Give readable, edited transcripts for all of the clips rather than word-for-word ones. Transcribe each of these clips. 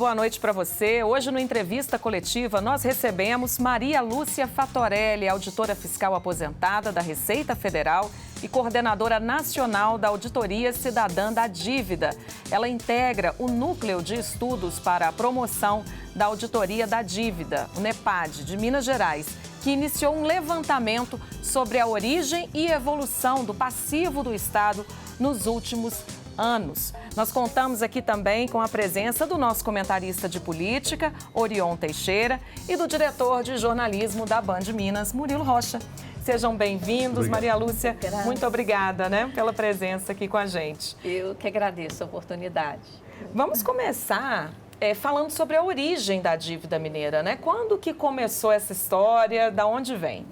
boa noite para você. Hoje, no Entrevista Coletiva, nós recebemos Maria Lúcia Fatorelli, auditora fiscal aposentada da Receita Federal e coordenadora nacional da Auditoria Cidadã da Dívida. Ela integra o Núcleo de Estudos para a Promoção da Auditoria da Dívida, o NEPAD, de Minas Gerais, que iniciou um levantamento sobre a origem e evolução do passivo do Estado nos últimos anos. Nós contamos aqui também com a presença do nosso comentarista de política, Orion Teixeira, e do diretor de jornalismo da Band Minas, Murilo Rocha. Sejam bem-vindos, Maria Lúcia. Muito obrigada, pela presença aqui com a gente. Eu que agradeço a oportunidade. Vamos começar falando sobre a origem da dívida mineira, Quando que começou essa história? Da onde vem?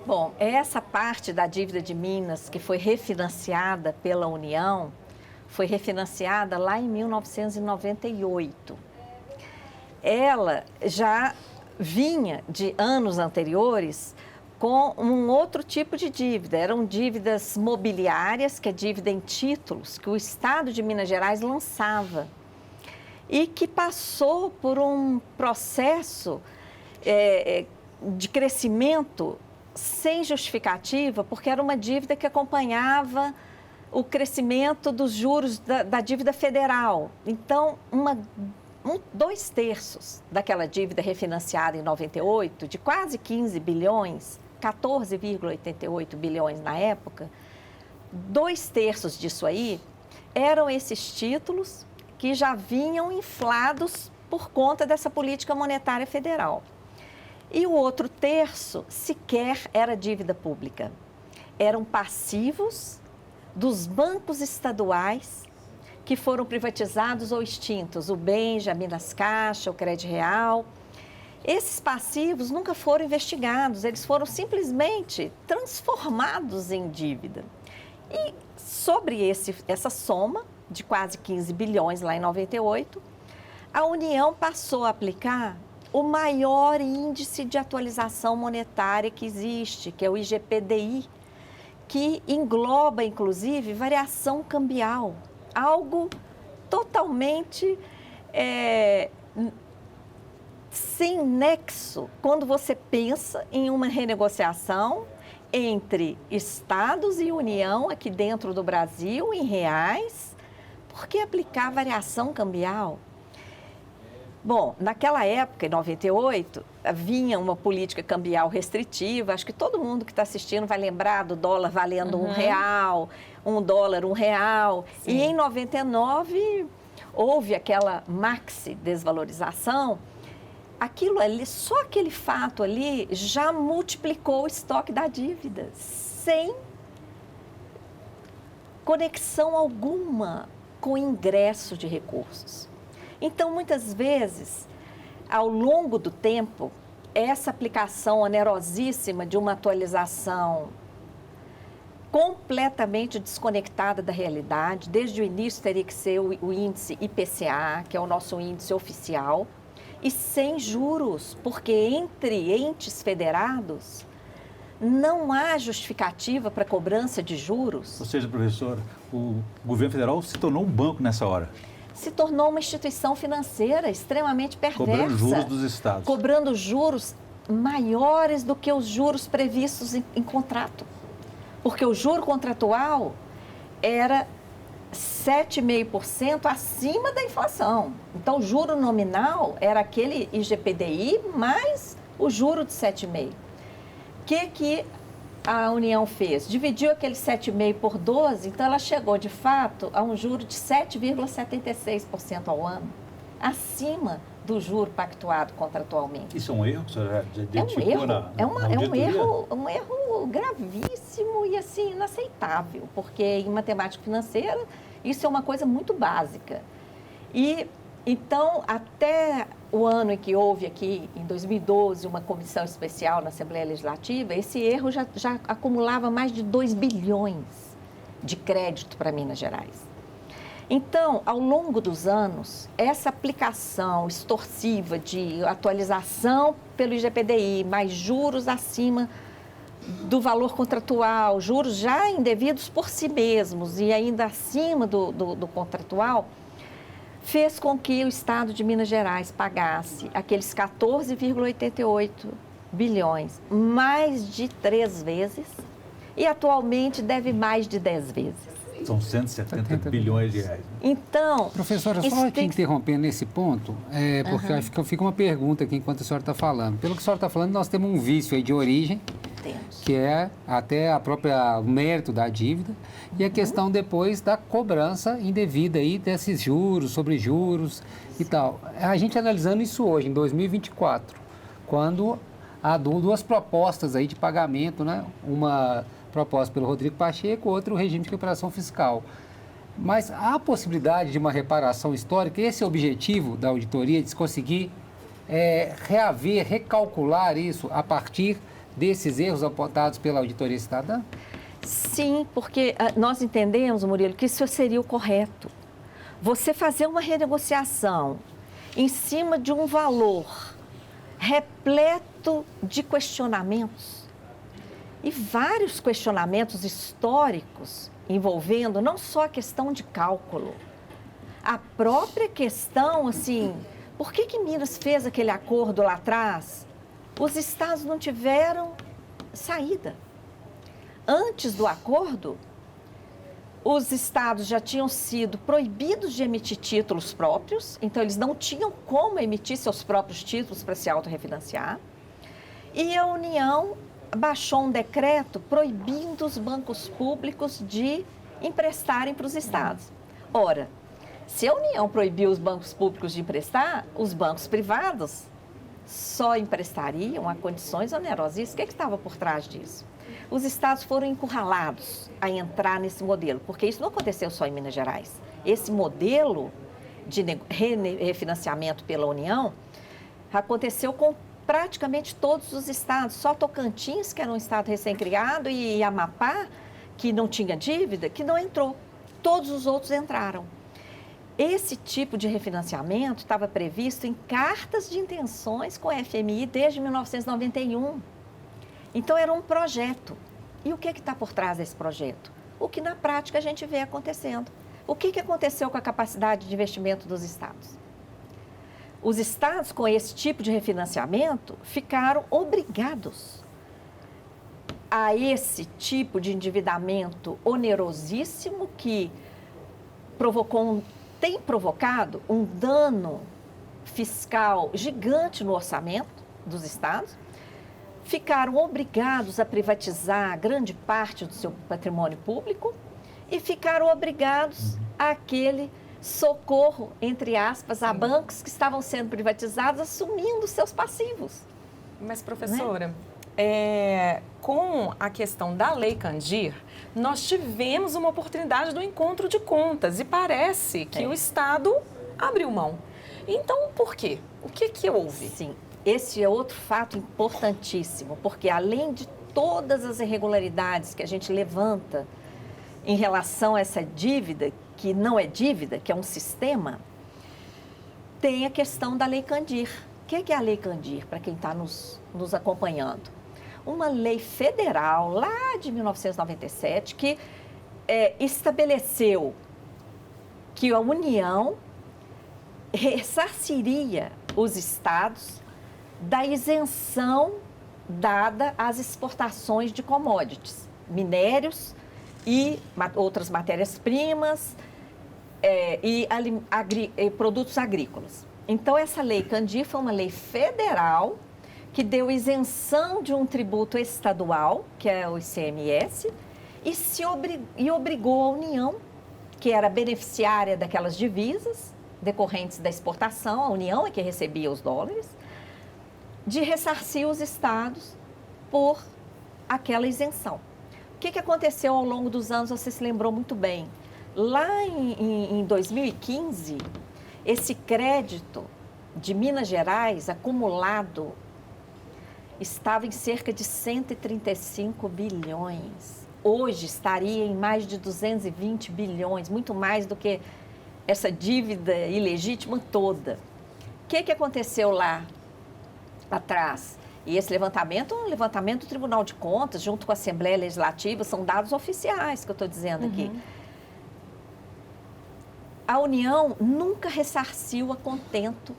Bom, essa parte da dívida de Minas que foi refinanciada pela União, foi refinanciada lá em 1998. Ela já vinha de anos anteriores com um outro tipo de dívida. Eram dívidas mobiliárias, que é dívida em títulos, que o Estado de Minas Gerais lançava. E que passou por um processo de crescimento sem justificativa, porque era uma dívida que acompanhava o crescimento dos juros da dívida federal. Então, 2/3 daquela dívida refinanciada em 98, de quase 15 bilhões, 14,88 bilhões na época, 2/3 disso aí eram esses títulos que já vinham inflados por conta dessa política monetária federal. E o outro terço sequer era dívida pública. Eram passivos dos bancos estaduais que foram privatizados ou extintos, o Benja, a Minas Caixa, o Crédito Real. Esses passivos nunca foram investigados, eles foram simplesmente transformados em dívida. E sobre essa soma de quase 15 bilhões lá em 98, a União passou a aplicar o maior índice de atualização monetária que existe, que é o IGPDI, que engloba, inclusive, variação cambial, algo totalmente sem nexo quando você pensa em uma renegociação entre Estados e União aqui dentro do Brasil, em reais. Por que aplicar variação cambial? Bom, naquela época, em 98, vinha uma política cambial restritiva. Acho que todo mundo que está assistindo vai lembrar do dólar valendo R$1, $1, R$1. Sim. E em 99, houve aquela maxi desvalorização. Aquilo ali, só aquele fato ali já multiplicou o estoque da dívida, sem conexão alguma com o ingresso de recursos. Então, muitas vezes, ao longo do tempo, essa aplicação onerosíssima de uma atualização completamente desconectada da realidade, desde o início teria que ser o índice IPCA, que é o nosso índice oficial, e sem juros, porque entre entes federados não há justificativa para cobrança de juros. Ou seja, professora, o governo federal se tornou um banco nessa hora. Se tornou uma instituição financeira extremamente perversa. Cobrando juros dos estados. Cobrando juros maiores do que os juros previstos em contrato. Porque o juro contratual era 7,5% acima da inflação. Então, o juro nominal era aquele IGPDI mais o juro de 7,5%. O que a União fez? Dividiu aquele 7,5% por 12, então ela chegou, de fato, a um juro de 7,76% ao ano, acima do juro pactuado contratualmente. Isso é um erro? Um erro gravíssimo e, assim, inaceitável, porque em matemática financeira isso é uma coisa muito básica. E, então, até o ano em que houve aqui, em 2012, uma comissão especial na Assembleia Legislativa, esse erro já acumulava mais de 2 bilhões de crédito para Minas Gerais. Então, ao longo dos anos, essa aplicação extorsiva de atualização pelo IGPDI, mais juros acima do valor contratual, juros já indevidos por si mesmos e ainda acima do contratual, fez com que o Estado de Minas Gerais pagasse aqueles 14,88 bilhões mais de 3 vezes e atualmente deve mais de 10 vezes. São 170 bilhões de reais. Então... Professora, só te interrompendo nesse ponto, porque acho que fica uma pergunta aqui enquanto a senhora está falando. Pelo que a senhora está falando, nós temos um vício aí de origem, que é até o mérito da dívida, e a questão depois da cobrança indevida aí desses juros, sobre juros e tal. A gente analisando isso hoje, em 2024, quando há 2 propostas aí de pagamento, né? Uma proposta pelo Rodrigo Pacheco, outra o regime de recuperação fiscal. Mas há a possibilidade de uma reparação histórica? Esse é o objetivo da auditoria, de se conseguir reaver, recalcular isso a partir desses erros apontados pela auditoria cidadã? Sim, porque nós entendemos, Murilo, que isso seria o correto. Você fazer uma renegociação em cima de um valor repleto de questionamentos, e vários questionamentos históricos envolvendo não só a questão de cálculo, a própria questão, assim, por que Minas fez aquele acordo lá atrás? Os estados não tiveram saída. Antes do acordo, os estados já tinham sido proibidos de emitir títulos próprios, então eles não tinham como emitir seus próprios títulos para se autorrefinanciar. E a União baixou um decreto proibindo os bancos públicos de emprestarem para os estados. Ora, se a União proibiu os bancos públicos de emprestar, os bancos privados só emprestariam a condições onerosas. O que estava por trás disso? Os estados foram encurralados a entrar nesse modelo, porque isso não aconteceu só em Minas Gerais. Esse modelo de refinanciamento pela União aconteceu com praticamente todos os estados, só Tocantins, que era um estado recém-criado, e Amapá, que não tinha dívida, que não entrou. Todos os outros entraram. Esse tipo de refinanciamento estava previsto em cartas de intenções com a FMI desde 1991. Então, era um projeto. E o que está por trás desse projeto? O que na prática a gente vê acontecendo. O que aconteceu com a capacidade de investimento dos estados? Os estados, com esse tipo de refinanciamento, ficaram obrigados a esse tipo de endividamento onerosíssimo que tem provocado um dano fiscal gigante no orçamento dos estados. Ficaram obrigados a privatizar grande parte do seu patrimônio público e ficaram obrigados àquele socorro, entre aspas, a bancos que estavam sendo privatizados, assumindo seus passivos. Mas, professora, com a questão da Lei Candir, nós tivemos uma oportunidade do encontro de contas e parece que o Estado abriu mão. Então, por quê? O que houve? Sim, esse é outro fato importantíssimo, porque além de todas as irregularidades que a gente levanta em relação a essa dívida, que não é dívida, que é um sistema, tem a questão da Lei Candir. O que é a Lei Candir, para quem está nos acompanhando? Uma lei federal, lá de 1997, que estabeleceu que a União ressarciria os estados da isenção dada às exportações de commodities, minérios e outras matérias-primas, e produtos agrícolas. Então, essa Lei Candir foi uma lei federal que deu isenção de um tributo estadual, que é o ICMS, e obrigou a União, que era beneficiária daquelas divisas decorrentes da exportação, a União é que recebia os dólares, de ressarcir os estados por aquela isenção. O que aconteceu ao longo dos anos, você se lembrou muito bem. Lá em 2015, esse crédito de Minas Gerais acumulado estava em cerca de 135 bilhões. Hoje estaria em mais de 220 bilhões, muito mais do que essa dívida ilegítima toda. O que aconteceu lá atrás? E esse levantamento é um levantamento do Tribunal de Contas, junto com a Assembleia Legislativa, são dados oficiais que eu estou dizendo aqui. a União nunca ressarciu a contento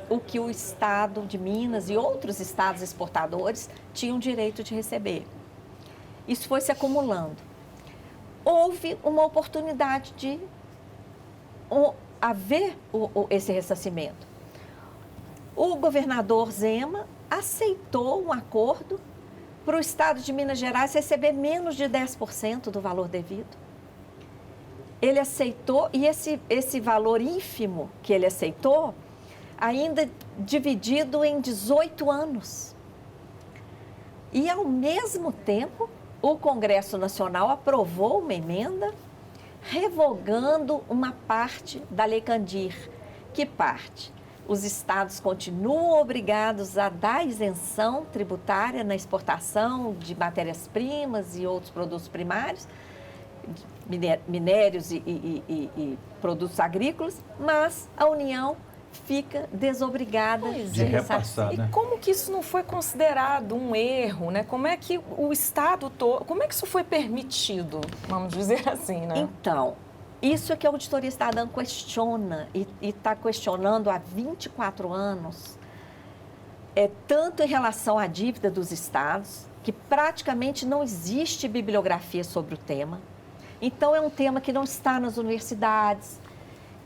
o que o Estado de Minas e outros estados exportadores tinham direito de receber. Isso foi se acumulando. Houve uma oportunidade de haver esse ressarcimento. O governador Zema aceitou um acordo para o Estado de Minas Gerais receber menos de 10% do valor devido. Ele aceitou, e esse valor ínfimo que ele aceitou, ainda dividido em 18 anos. E, ao mesmo tempo, o Congresso Nacional aprovou uma emenda revogando uma parte da Lei Candir. Que parte? Os estados continuam obrigados a dar isenção tributária na exportação de matérias-primas e outros produtos primários, minérios e produtos agrícolas, mas a União fica desobrigada de repassar, né? E como que isso não foi considerado um erro, né? Como é que o Estado todo, como é que isso foi permitido, vamos dizer assim, né? Então, isso é que a Auditoria Cidadã questiona e está questionando há 24 anos, tanto em relação à dívida dos estados, que praticamente não existe bibliografia sobre o tema. Então, é um tema que não está nas universidades,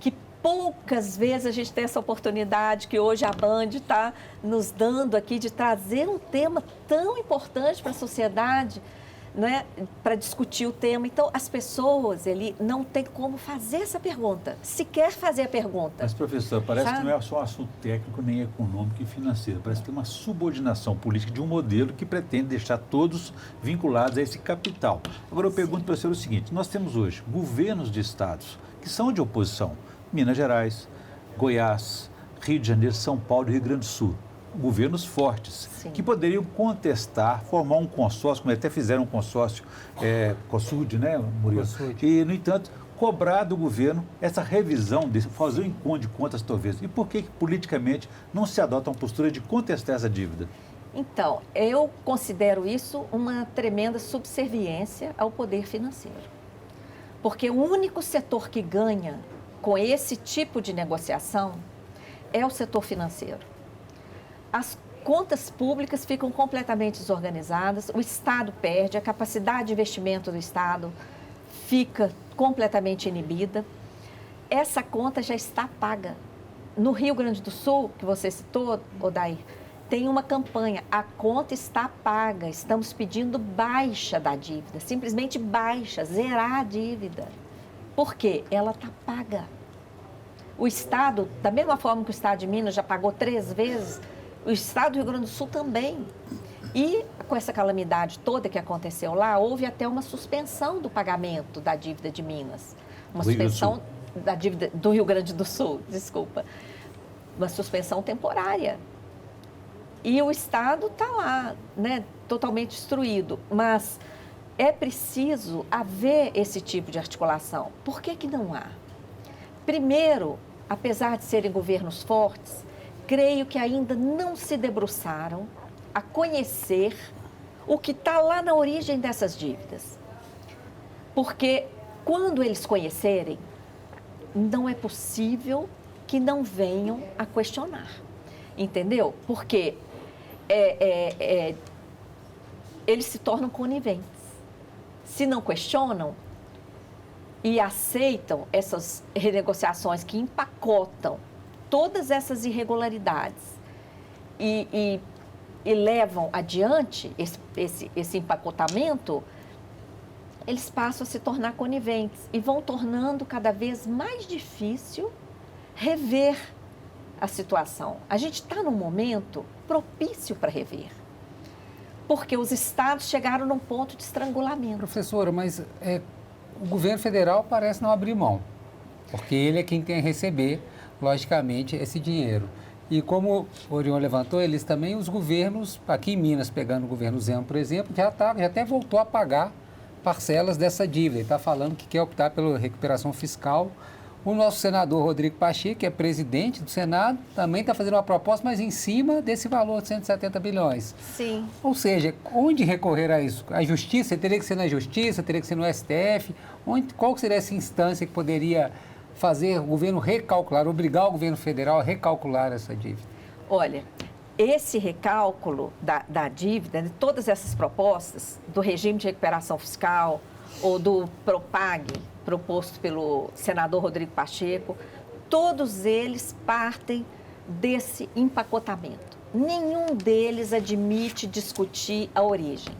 que poucas vezes a gente tem essa oportunidade, que hoje a Band está nos dando aqui, de trazer um tema tão importante para a sociedade, né, para discutir o tema. Então, as pessoas não têm como fazer essa pergunta, sequer fazer a pergunta. Mas, professor, parece Sabe? que não é só um assunto técnico, nem econômico e financeiro. Parece que tem uma subordinação política de um modelo que pretende deixar todos vinculados a esse capital. Agora, eu pergunto para o senhor o seguinte: nós temos hoje governos de estados que são de oposição. Minas Gerais, Goiás, Rio de Janeiro, São Paulo e Rio Grande do Sul. Governos fortes, Sim. que poderiam contestar, formar um consórcio, como até fizeram um consórcio, COSUD, né, Murilo? COSUD. E, no entanto, cobrar do governo essa revisão, fazer um encontro de contas, talvez. E por que, politicamente, não se adota uma postura de contestar essa dívida? Então, eu considero isso uma tremenda subserviência ao poder financeiro. Porque o único setor que ganha com esse tipo de negociação é o setor financeiro. As contas públicas ficam completamente desorganizadas, o Estado perde, a capacidade de investimento do Estado fica completamente inibida. Essa conta já está paga. No Rio Grande do Sul, que você citou, Odair, tem uma campanha, a conta está paga, estamos pedindo baixa da dívida, simplesmente baixa, zerar a dívida. Por quê? Ela está paga. O Estado, da mesma forma que o Estado de Minas já pagou 3 vezes, o Estado do Rio Grande do Sul também. E com essa calamidade toda que aconteceu lá, houve até uma suspensão do pagamento da dívida de Minas. Uma suspensão da dívida do Rio Grande do Sul, desculpa. Uma suspensão temporária. E o Estado está lá, né, totalmente destruído. Mas é preciso haver esse tipo de articulação. Por que que não há? Primeiro, apesar de serem governos fortes, creio que ainda não se debruçaram a conhecer o que está lá na origem dessas dívidas. Porque quando eles conhecerem, não é possível que não venham a questionar. Entendeu? Porque eles se tornam coniventes. Se não questionam e aceitam essas renegociações que empacotam todas essas irregularidades e levam adiante esse empacotamento, eles passam a se tornar coniventes e vão tornando cada vez mais difícil rever a situação. A gente está num momento propício para rever, porque os estados chegaram num ponto de estrangulamento. Professora, mas o governo federal parece não abrir mão, porque ele é quem tem a receber, logicamente, esse dinheiro. E como o Orion levantou, eles também, os governos, aqui em Minas, pegando o governo Zema, por exemplo, já até voltou a pagar parcelas dessa dívida. Ele está falando que quer optar pela recuperação fiscal. O nosso senador Rodrigo Pacheco, que é presidente do Senado, também está fazendo uma proposta, mas em cima desse valor de 170 bilhões. Sim. Ou seja, onde recorrer a isso? A Justiça? Teria que ser na Justiça? Teria que ser no STF? Qual seria essa instância que poderia fazer o governo recalcular, obrigar o governo federal a recalcular essa dívida? Olha, esse recálculo da dívida, de todas essas propostas, do regime de recuperação fiscal ou do PROPAG, proposto pelo senador Rodrigo Pacheco, todos eles partem desse empacotamento. Nenhum deles admite discutir a origem.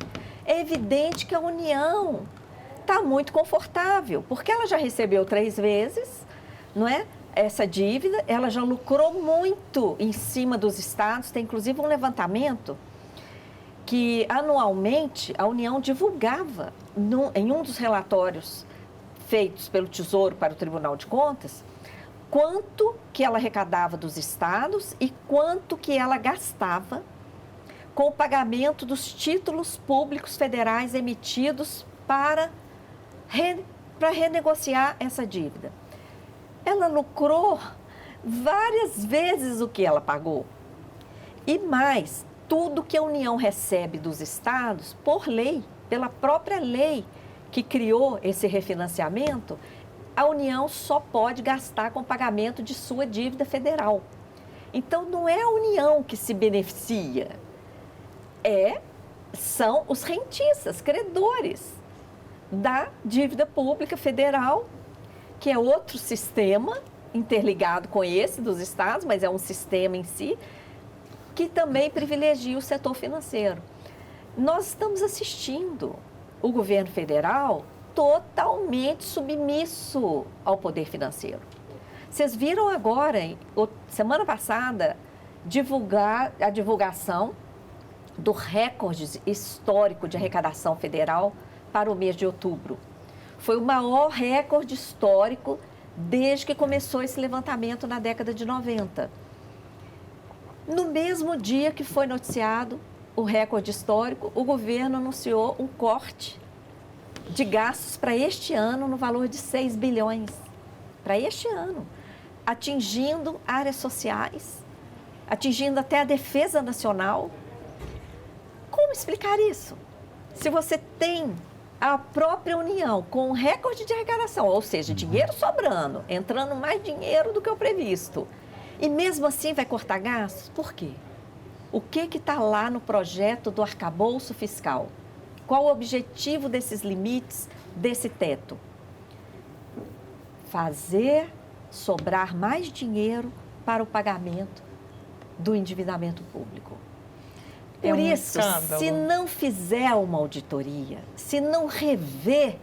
É evidente que a União está muito confortável, porque ela já recebeu 3 vezes, não é? Essa dívida, ela já lucrou muito em cima dos estados. Tem inclusive um levantamento que anualmente a União divulgava em um dos relatórios feitos pelo Tesouro para o Tribunal de Contas, quanto que ela arrecadava dos estados e quanto que ela gastava com o pagamento dos títulos públicos federais emitidos para renegociar essa dívida. Ela lucrou várias vezes o que ela pagou. E mais, tudo que a União recebe dos estados, por lei, pela própria lei que criou esse refinanciamento, a União só pode gastar com pagamento de sua dívida federal. Então, não é a União que se beneficia, são os rentistas, credores da dívida pública federal, que é outro sistema interligado com esse dos estados, mas é um sistema em si, que também privilegia o setor financeiro. Nós estamos assistindo o governo federal totalmente submisso ao poder financeiro. Vocês viram agora, semana passada, a divulgação do recorde histórico de arrecadação federal para o mês de outubro. Foi o maior recorde histórico desde que começou esse levantamento na década de 90. No mesmo dia que foi noticiado o recorde histórico, o governo anunciou um corte de gastos para este ano no valor de 6 bilhões. Para este ano, atingindo áreas sociais, atingindo até a defesa nacional. Como explicar isso? Se você tem a própria União com um recorde de arrecadação, ou seja, dinheiro sobrando, entrando mais dinheiro do que o previsto, e mesmo assim vai cortar gastos, por quê? O que está lá no projeto do arcabouço fiscal? Qual o objetivo desses limites, desse teto? Fazer sobrar mais dinheiro para o pagamento do endividamento público. Por isso, se não fizer uma auditoria, se não rever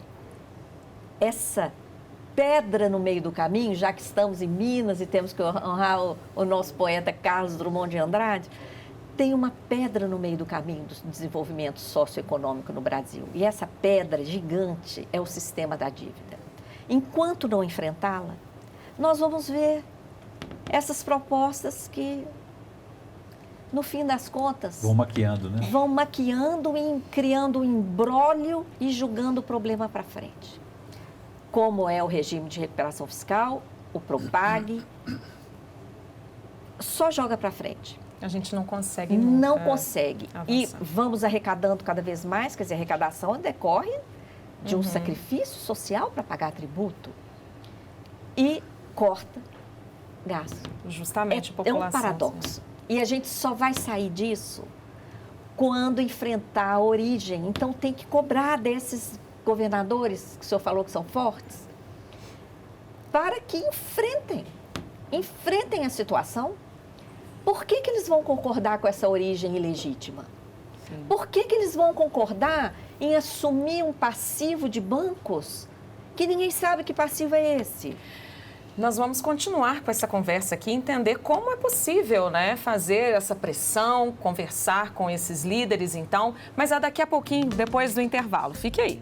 essa pedra no meio do caminho, já que estamos em Minas e temos que honrar o nosso poeta Carlos Drummond de Andrade, tem uma pedra no meio do caminho do desenvolvimento socioeconômico no Brasil. E essa pedra gigante é o sistema da dívida. Enquanto não enfrentá-la, nós vamos ver essas propostas que, no fim das contas, vão maquiando, né? Vão maquiando e criando um imbróglio e jogando o problema para frente. Como é o regime de recuperação fiscal, o PROPAG, só joga para frente. A gente não consegue Não consegue. avançar. E vamos arrecadando cada vez mais, quer dizer, a arrecadação decorre de um sacrifício social para pagar tributo e corta gasto. Justamente, população. É um paradoxo. E a gente só vai sair disso quando enfrentar a origem. Então, tem que cobrar desses governadores, que o senhor falou que são fortes, para que enfrentem a situação. Por que eles vão concordar com essa origem ilegítima? Sim. Por que eles vão concordar em assumir um passivo de bancos que ninguém sabe que passivo é esse? Nós vamos continuar com essa conversa aqui, entender como é possível, né, fazer essa pressão, conversar com esses líderes, então, mas daqui a pouquinho, depois do intervalo. Fique aí.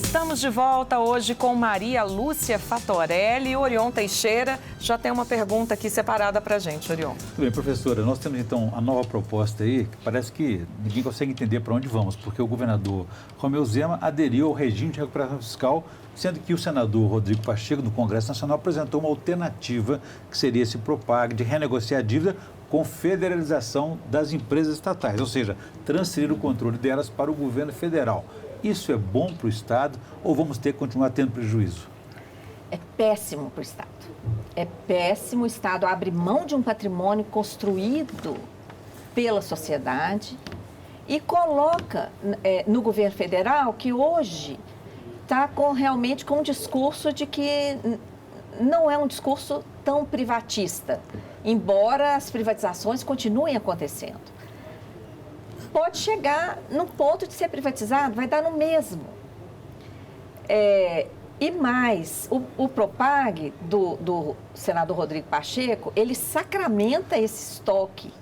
Estamos de volta hoje com Maria Lúcia Fatorelli e Orion Teixeira. Já tem uma pergunta aqui separada para a gente, Orion. Tudo bem, professora. Nós temos, então, a nova proposta aí, que parece que ninguém consegue entender para onde vamos, porque o governador Romeu Zema aderiu ao regime de recuperação fiscal, sendo que o senador Rodrigo Pacheco, do Congresso Nacional, apresentou uma alternativa, que seria esse PROPAG, de renegociar a dívida com federalização das empresas estatais, ou seja, transferir o controle delas para o governo federal. Isso é bom para o Estado ou vamos ter que continuar tendo prejuízo? É péssimo para o Estado. É péssimo. O Estado abre mão de um patrimônio construído pela sociedade e coloca no governo federal, que hoje está realmente com um discurso de que não é um discurso tão privatista, embora as privatizações continuem acontecendo. Pode chegar no ponto de ser privatizado, vai dar no mesmo. E mais, o Propag do senador Rodrigo Pacheco, ele sacramenta esse estoque.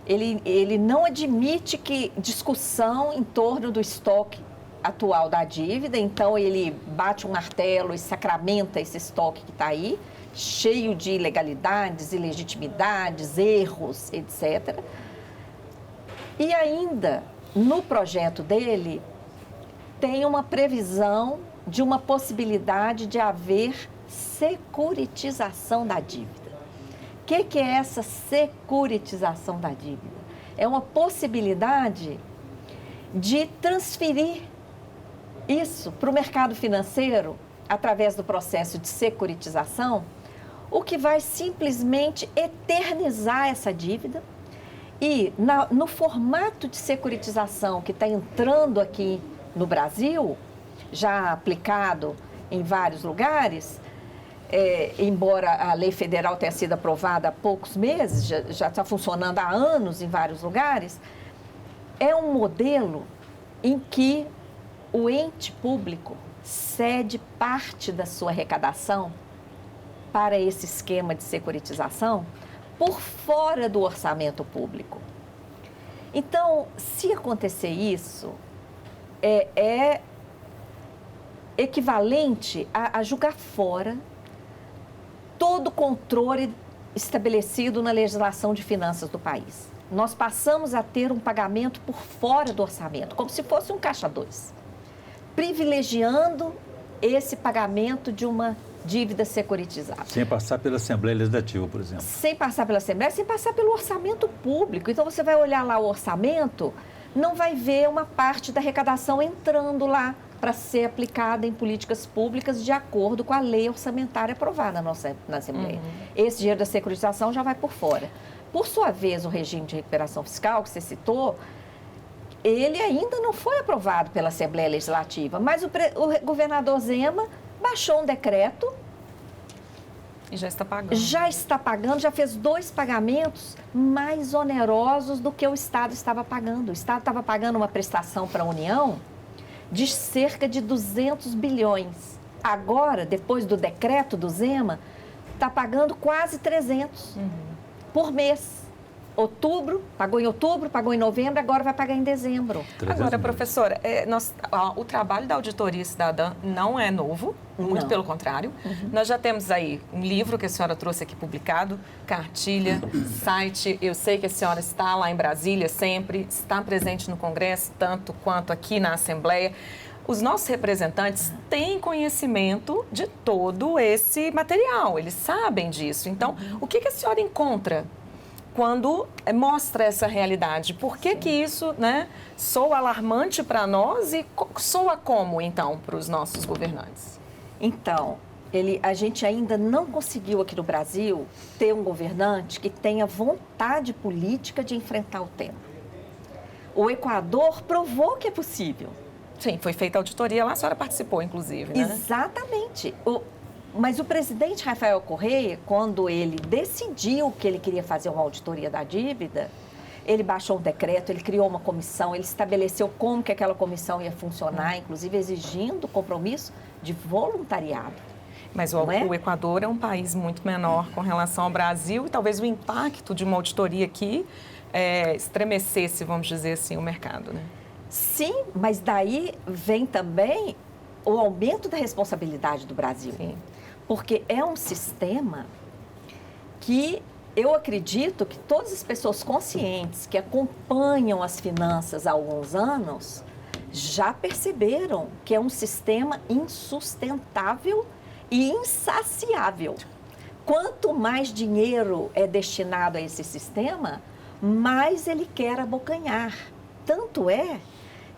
Ele não admite que discussão em torno do estoque atual da dívida, então ele bate um martelo e sacramenta esse estoque que está aí, cheio de ilegalidades, ilegitimidades, erros, etc. E ainda, no projeto dele, tem uma previsão de uma possibilidade de haver securitização da dívida. O que é essa securitização da dívida? É uma possibilidade de transferir isso para o mercado financeiro através do processo de securitização, o que vai simplesmente eternizar essa dívida. E no formato de securitização que está entrando aqui no Brasil, já aplicado em vários lugares, embora a lei federal tenha sido aprovada há poucos meses, já está funcionando há anos em vários lugares, é um modelo em que o ente público cede parte da sua arrecadação para esse esquema de securitização por fora do orçamento público. Então, se acontecer isso, é equivalente a jogar fora todo o controle estabelecido na legislação de finanças do país. Nós passamos a ter um pagamento por fora do orçamento, como se fosse um caixa 2, privilegiando esse pagamento de uma dívida securitizada. Sem passar pela Assembleia Legislativa, por exemplo. Sem passar pela Assembleia, sem passar pelo orçamento público. Então, você vai olhar lá o orçamento, não vai ver uma parte da arrecadação entrando lá para ser aplicada em políticas públicas de acordo com a lei orçamentária aprovada na Assembleia. Esse dinheiro da securitização já vai por fora. Por sua vez, o regime de recuperação fiscal que você citou, ele ainda não foi aprovado pela Assembleia Legislativa, mas o governador Zema baixou um decreto. E já está pagando. Já está pagando, já fez 2 pagamentos mais onerosos do que o Estado estava pagando. O Estado estava pagando uma prestação para a União de cerca de 200 bilhões. Agora, depois do decreto do Zema, está pagando quase 300 por mês. Outubro, pagou em outubro, pagou em novembro, agora vai pagar em dezembro. Agora, professora, o trabalho da auditoria cidadã não é novo, muito pelo contrário. Nós já temos aí um livro que a senhora trouxe aqui publicado, cartilha, site. Eu sei que a senhora está lá em Brasília sempre, está presente no Congresso, tanto quanto aqui na Assembleia. Os nossos representantes têm conhecimento de todo esse material, eles sabem disso. Então, o que a senhora encontra quando mostra essa realidade? Por que isso, soa alarmante para nós e soa como, então, para os nossos governantes? Então, a gente ainda não conseguiu aqui no Brasil ter um governante que tenha vontade política de enfrentar o tema. O Equador provou que é possível. Sim, foi feita auditoria lá, a senhora participou, inclusive, né? Exatamente. Mas o presidente Rafael Correa, quando ele decidiu que ele queria fazer uma auditoria da dívida, ele baixou um decreto, ele criou uma comissão, ele estabeleceu como que aquela comissão ia funcionar, inclusive exigindo compromisso de voluntariado. Mas o Equador é um país muito menor com relação ao Brasil e talvez o impacto de uma auditoria aqui estremecesse, vamos dizer assim, o mercado, né? Sim, mas daí vem também o aumento da responsabilidade do Brasil. Sim. Porque é um sistema que eu acredito que todas as pessoas conscientes que acompanham as finanças há alguns anos já perceberam que é um sistema insustentável e insaciável. quanto mais dinheiro é destinado a esse sistema, mais ele quer abocanhar. Tanto é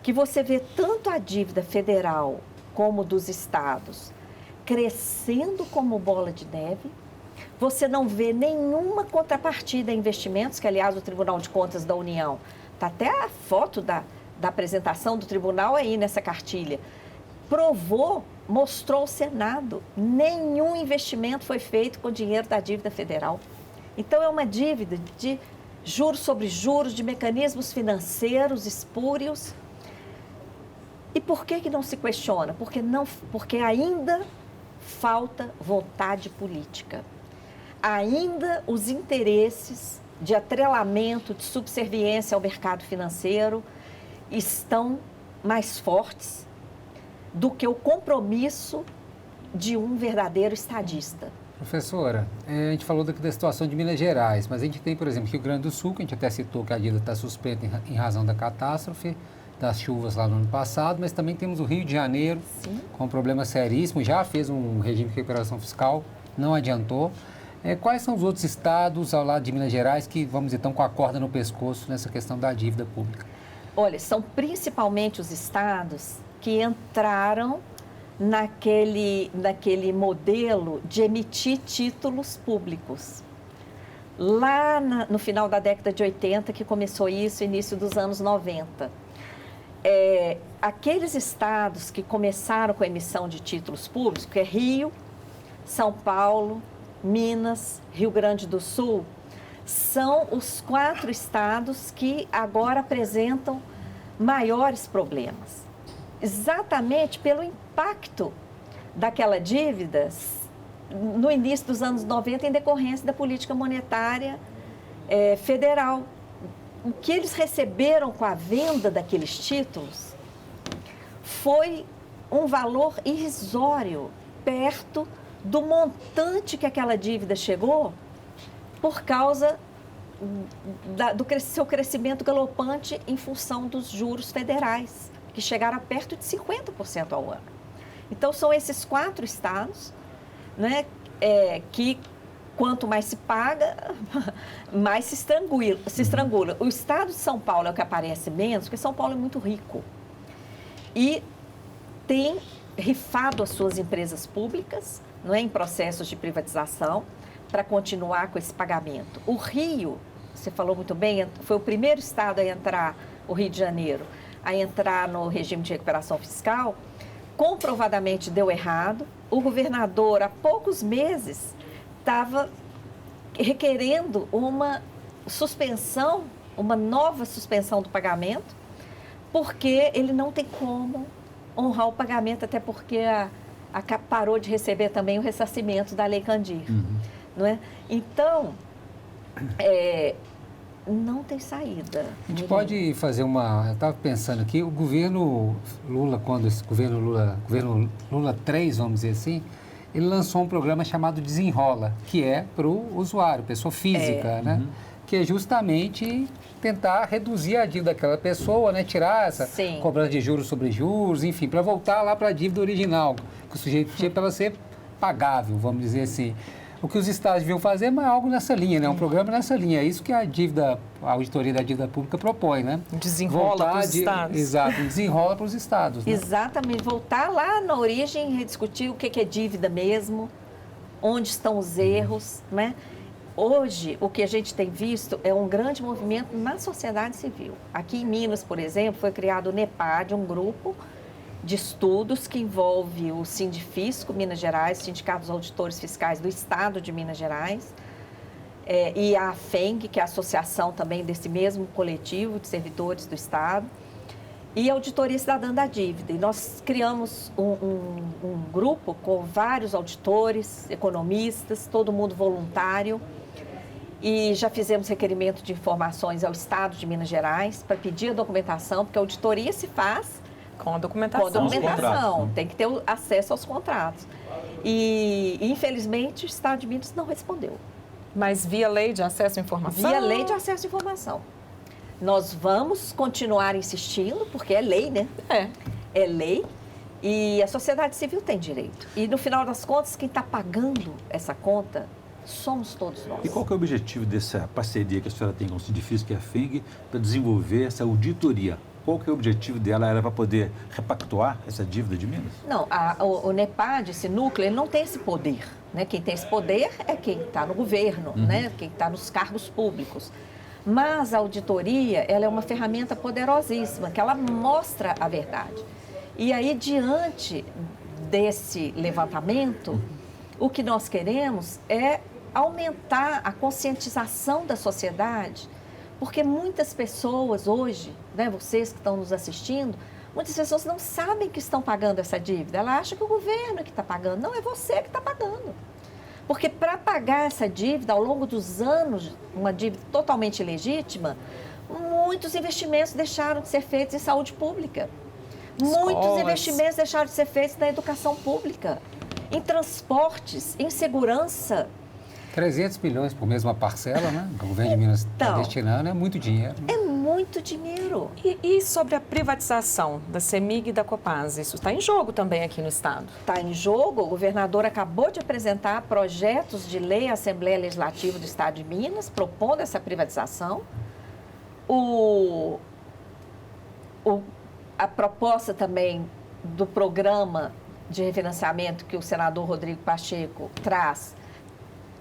que você vê tanto a dívida federal como dos estados crescendo como bola de neve. Você não vê nenhuma contrapartida em investimentos, que, aliás, o Tribunal de Contas da União, está até a foto da apresentação do tribunal aí nessa cartilha, mostrou ao Senado, nenhum investimento foi feito com dinheiro da dívida federal. Então, é uma dívida de juros sobre juros, de mecanismos financeiros espúrios. E por que não se questiona? Porque ainda falta vontade política. Ainda os interesses de atrelamento, de subserviência ao mercado financeiro estão mais fortes do que o compromisso de um verdadeiro estadista. Professora, a gente falou daqui da situação de Minas Gerais, mas a gente tem, por exemplo, Rio Grande do Sul, que a gente até citou que a dívida está suspeita em razão da catástrofe, das chuvas lá no ano passado, mas também temos o Rio de Janeiro, sim, com um problema seríssimo, já fez um regime de recuperação fiscal, não adiantou. Quais são os outros estados ao lado de Minas Gerais que, vamos dizer, estão com a corda no pescoço nessa questão da dívida pública? Olha, são principalmente os estados que entraram naquele modelo de emitir títulos públicos. Lá no final da década de 80 que começou isso, início dos anos 90. Aqueles estados que começaram com a emissão de títulos públicos, que é Rio, São Paulo, Minas, Rio Grande do Sul, são os 4 estados que agora apresentam maiores problemas. Exatamente pelo impacto daquela dívida no início dos anos 90 em decorrência da política monetária federal. O que eles receberam com a venda daqueles títulos foi um valor irrisório, perto do montante que aquela dívida chegou por causa do seu crescimento galopante em função dos juros federais, que chegaram a perto de 50% ao ano. Então, são esses 4 estados, né, que quanto mais se paga, mais se estrangula. O estado de São Paulo é o que aparece menos, porque São Paulo é muito rico e tem rifado as suas empresas públicas, não é, em processos de privatização, para continuar com esse pagamento. O Rio, você falou muito bem, foi o primeiro estado a entrar, o Rio de Janeiro, a entrar no regime de recuperação fiscal, comprovadamente deu errado. O governador, há poucos meses, estava requerendo uma suspensão, uma nova suspensão do pagamento, porque ele não tem como honrar o pagamento, até porque parou de receber também o ressarcimento da Lei Candir. Não é? Então, não tem saída. A gente pode fazer eu estava pensando aqui, o governo Lula, governo Lula 3, vamos dizer assim, ele lançou um programa chamado Desenrola, que é para o usuário, pessoa física, né? Que é justamente tentar reduzir a dívida daquela pessoa, né? Tirar essa cobrança de juros sobre juros, enfim, para voltar lá para a dívida original, que o sujeito tinha para ela ser pagável, vamos dizer assim. O que os estados deviam fazer é algo nessa linha, né? Um programa nessa linha. É isso que a auditoria da dívida pública propõe, né? Desenrola para os estados. Exato, desenrola para os estados. Né? Exatamente. Voltar lá na origem e rediscutir o que é dívida mesmo, onde estão os erros, né? Hoje, o que a gente tem visto é um grande movimento na sociedade civil. Aqui em Minas, por exemplo, foi criado o NEPAD, um grupo de estudos que envolve o Sindifisco Minas Gerais, Sindicato dos Auditores Fiscais do Estado de Minas Gerais, e a AFENG, que é a associação também desse mesmo coletivo de servidores do Estado, e a Auditoria Cidadã da Dívida. E nós criamos um grupo com vários auditores, economistas, todo mundo voluntário, e já fizemos requerimento de informações ao Estado de Minas Gerais para pedir a documentação, porque a auditoria se faz com a documentação. Com a documentação, tem que ter acesso aos contratos. E, infelizmente, o Estado de Minas não respondeu. Mas via lei de acesso à informação? Via lei de acesso à informação. Nós vamos continuar insistindo, porque é lei, né? É lei e a sociedade civil tem direito. E, no final das contas, quem está pagando essa conta somos todos nós. E qual que é o objetivo dessa parceria que a senhora tem com o Sindifisco e a FENG para desenvolver essa auditoria? Qual que é o objetivo dela? Era para poder repactuar essa dívida de Minas? Não, o NEPAD, esse núcleo, ele não tem esse poder. Né? Quem tem esse poder é quem está no governo, né? Quem está nos cargos públicos. Mas a auditoria, ela é uma ferramenta poderosíssima, que ela mostra a verdade. E aí, diante desse levantamento, o que nós queremos é aumentar a conscientização da sociedade, porque muitas pessoas hoje, né, vocês que estão nos assistindo, muitas pessoas não sabem que estão pagando essa dívida. Ela acha que o governo é que está pagando. Não, é você que está pagando. Porque para pagar essa dívida, ao longo dos anos, uma dívida totalmente legítima, muitos investimentos deixaram de ser feitos em saúde pública. Muitos investimentos deixaram de ser feitos na educação pública, em transportes, em segurança. 300 milhões por mesma parcela, né? O governo de Minas está destinando, é muito dinheiro. É muito dinheiro. E sobre a privatização da CEMIG e da Copasa, isso está em jogo também aqui no Estado? Está em jogo. O governador acabou de apresentar projetos de lei à Assembleia Legislativa do Estado de Minas, propondo essa privatização. A proposta também do programa de refinanciamento que o senador Rodrigo Pacheco traz,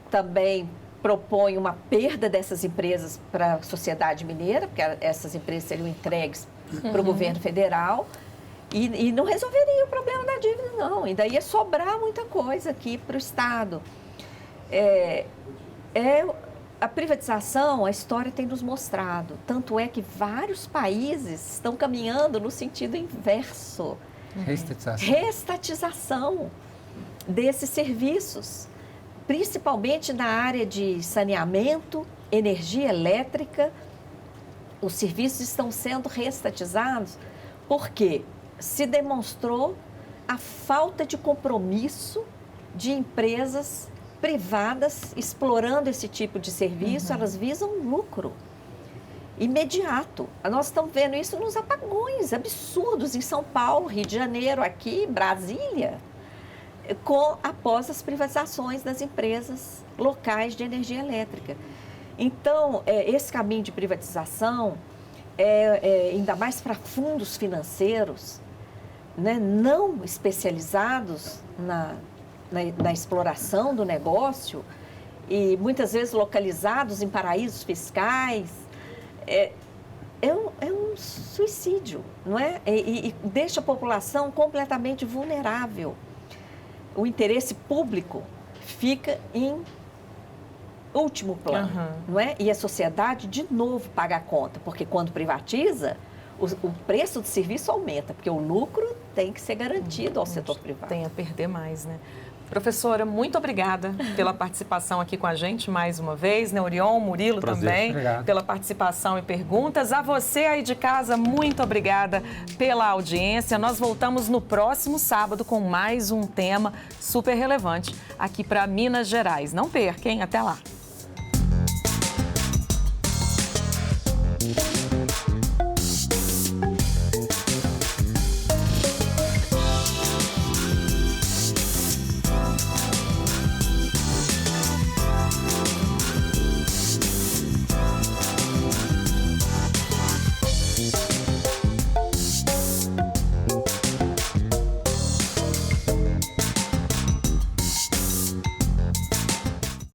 também propõe uma perda dessas empresas para a sociedade mineira, porque essas empresas seriam entregues para o governo federal e não resolveria o problema da dívida, não. Ainda ia sobrar muita coisa aqui para o Estado. A privatização, a história tem nos mostrado. Tanto é que vários países estão caminhando no sentido inverso. Reestatização desses serviços, principalmente na área de saneamento, energia elétrica. Os serviços estão sendo reestatizados porque se demonstrou a falta de compromisso de empresas privadas explorando esse tipo de serviço. Elas visam lucro imediato. Nós estamos vendo isso nos apagões absurdos em São Paulo, Rio de Janeiro, aqui, Brasília, após as privatizações das empresas locais de energia elétrica. Então, esse caminho de privatização, ainda mais para fundos financeiros, né, não especializados na exploração do negócio e muitas vezes localizados em paraísos fiscais, é um suicídio, não é? E deixa a população completamente vulnerável. O interesse público fica em último plano, não é? E a sociedade, de novo, paga a conta, porque quando privatiza, o preço do serviço aumenta, porque o lucro tem que ser garantido ao setor privado. Tem a perder mais, né? Professora, muito obrigada pela participação aqui com a gente mais uma vez, né? Orion, Murilo também, pela participação e perguntas. A você aí de casa, muito obrigada pela audiência. Nós voltamos no próximo sábado com mais um tema super relevante aqui para Minas Gerais. Não perca, hein? Até lá.